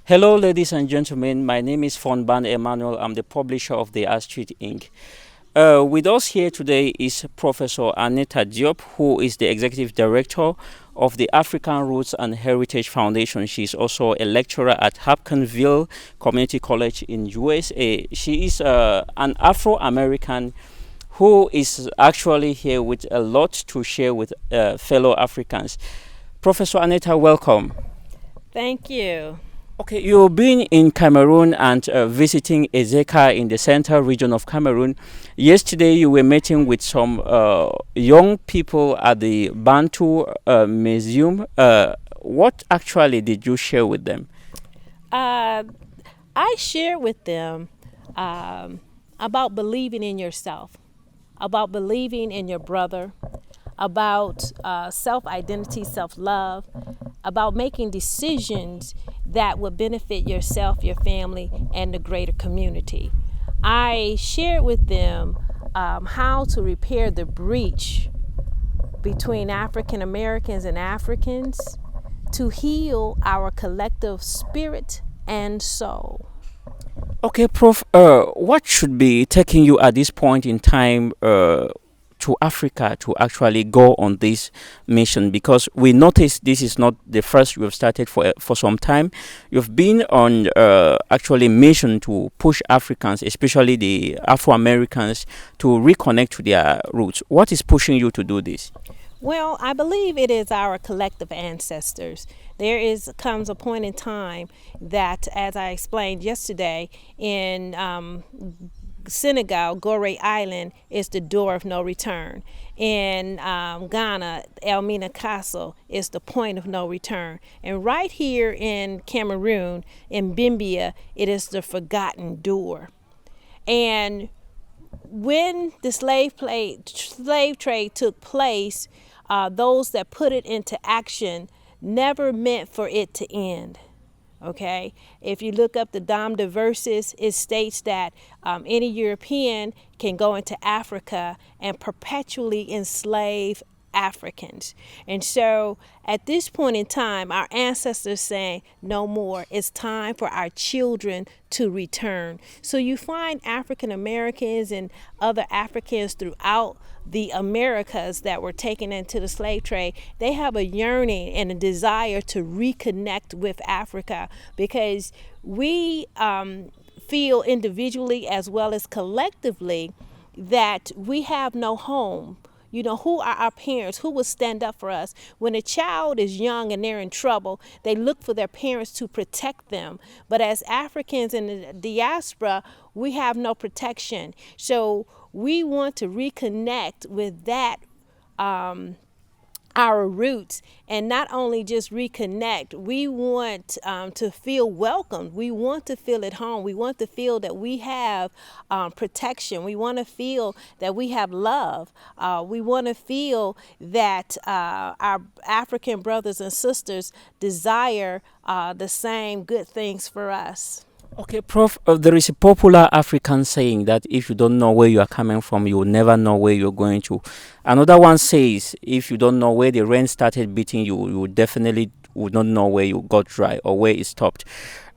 Hello, ladies and gentlemen. My name is Fonban Emmanuel. I'm the publisher of the Astute Inc. With us here today is Professor Anita Diop, who is the executive director of the African Roots and Heritage Foundation. She's also a lecturer at Hopkinsville Community College in USA. She is an Afro-American who is actually here with a lot to share with fellow Africans. Professor Anita, welcome. Thank you. Okay, you've been in Cameroon and visiting Eseka in the central region of Cameroon. Yesterday, you were meeting with some young people at the Bantu Museum. What actually did you share with them? Uh, I share with them about believing in yourself, about believing in your brother, about self identity, self love, about making decisions that would benefit yourself, your family, and the greater community. I shared with them how to repair the breach between African Americans and Africans to heal our collective spirit and soul. Okay, Prof, what should be taking you at this point in time to Africa to actually go on this mission? Because we notice this is not the first you have started for some time. You've been on actually mission to push Africans, especially the Afro Americans, to reconnect to their roots. What is pushing you to do this? Well, I believe it is our collective ancestors. Comes a point in time that, as I explained yesterday, in Senegal, Gorée Island is the door of no return. In Ghana, Elmina Castle is the point of no return. And right here in Cameroon, in Bimbia, it is the forgotten door. And when the slave trade took place, those that put it into action never meant for it to end. Okay, if you look up the Dame de Verses, it states that any European can go into Africa and perpetually enslave Africans. And so at this point in time, our ancestors saying no more. It's time for our children to return. So you find African Americans and other Africans throughout the Americas that were taken into the slave trade. They have a yearning and a desire to reconnect with Africa because we feel individually as well as collectively that we have no home. You know, who are our parents? Who will stand up for us? When a child is young and they're in trouble, they look for their parents to protect them. But as Africans in the diaspora, we have no protection. So we want to reconnect with that, our roots, and not only just reconnect. We want to feel welcomed. We want to feel at home. We want to feel that we have protection. We want to feel that we have love. We want to feel that our African brothers and sisters desire the same good things for us. Okay, Prof, there is a popular African saying that if you don't know where you are coming from, you will never know where you're going to. Another one says if you don't know where the rain started beating you, you definitely would not know where you got dry or where it stopped.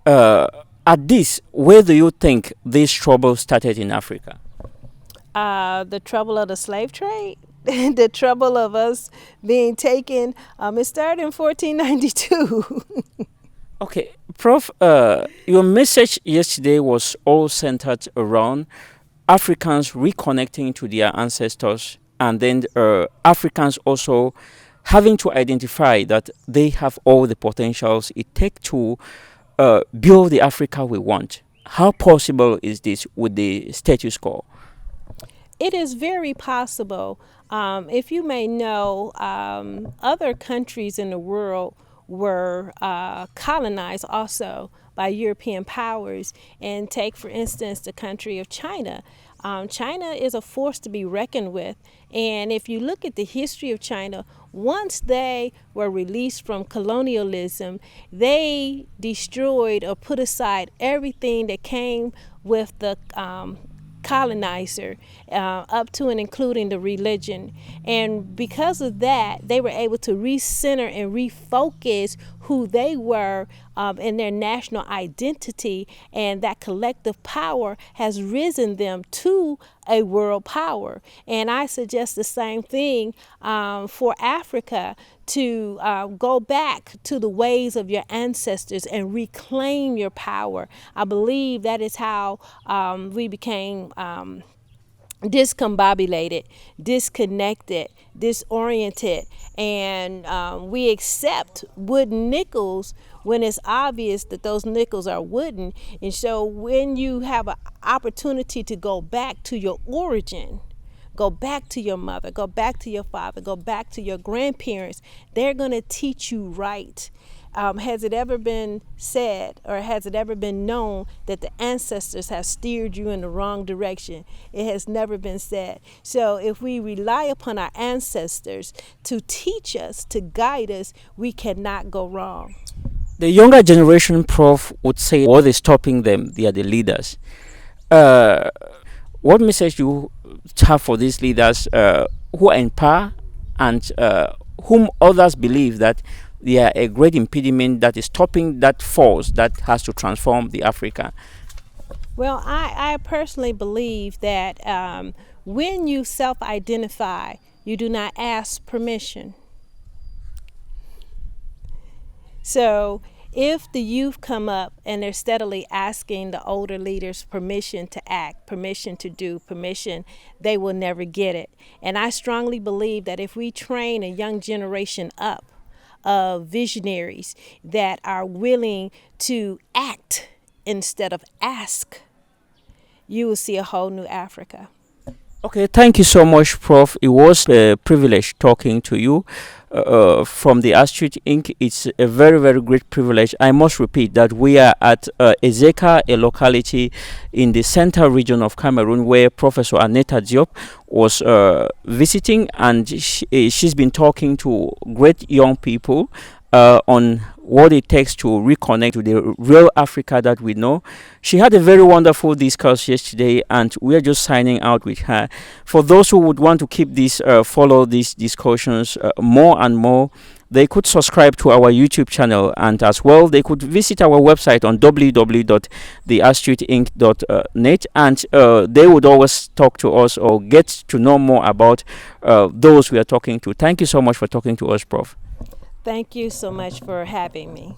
At this, where do you think this trouble started in Africa? The trouble of the slave trade. The trouble of us being taken, it started in 1492. Okay, Prof, your message yesterday was all centered around Africans reconnecting to their ancestors, and then Africans also having to identify that they have all the potentials it takes to build the Africa we want. How possible is this with the status quo? It is very possible. If you may know, other countries in the world were colonized also by European powers. And take, for instance, the country of China. China is a force to be reckoned with. And if you look at the history of China, once they were released from colonialism, they destroyed or put aside everything that came with the colonizer, up to and including the religion. And because of that, they were able to recenter and refocus who they were in their national identity, and that collective power has risen them to a world power. And I suggest the same thing for Africa, to go back to the ways of your ancestors and reclaim your power. I believe that is how we became discombobulated, disconnected, disoriented, and we accept wooden nickels when it's obvious that those nickels are wooden. And so when you have an opportunity to go back to your origin, go back to your mother, go back to your father, go back to your grandparents, they're going to teach you right. Has it ever been said, or has it ever been known, that the ancestors have steered you in the wrong direction? It has never been said. So if we rely upon our ancestors to teach us, to guide us, we cannot go wrong. The younger generation, Prof, would say what is stopping them? They are the leaders. Uh, what message you have for these leaders who are in power, and whom others believe that they are a great impediment that is stopping that force that has to transform the Africa? Well, I personally believe that when you self-identify, you do not ask permission. So if the youth come up and they're steadily asking the older leaders permission to act, permission to do, permission, they will never get it. And I strongly believe that if we train a young generation up of visionaries that are willing to act instead of ask, you will see a whole new Africa. Okay, thank you so much, Prof. It was a privilege talking to you from the Astute Inc. It's a very, very great privilege. I must repeat that we are at Eseka, a locality in the central region of Cameroon, where Professor Anita Diop was visiting, and she's been talking to great young people on what it takes to reconnect to the real Africa that we know. She had a very wonderful discourse yesterday, and we are just signing out with her. For those who would want to keep this, follow these discussions more and more, they could subscribe to our YouTube channel, and as well they could visit our website on www.theastuteinc.net, and they would always talk to us or get to know more about those we are talking to. Thank you so much for talking to us, Prof. Thank you so much for having me.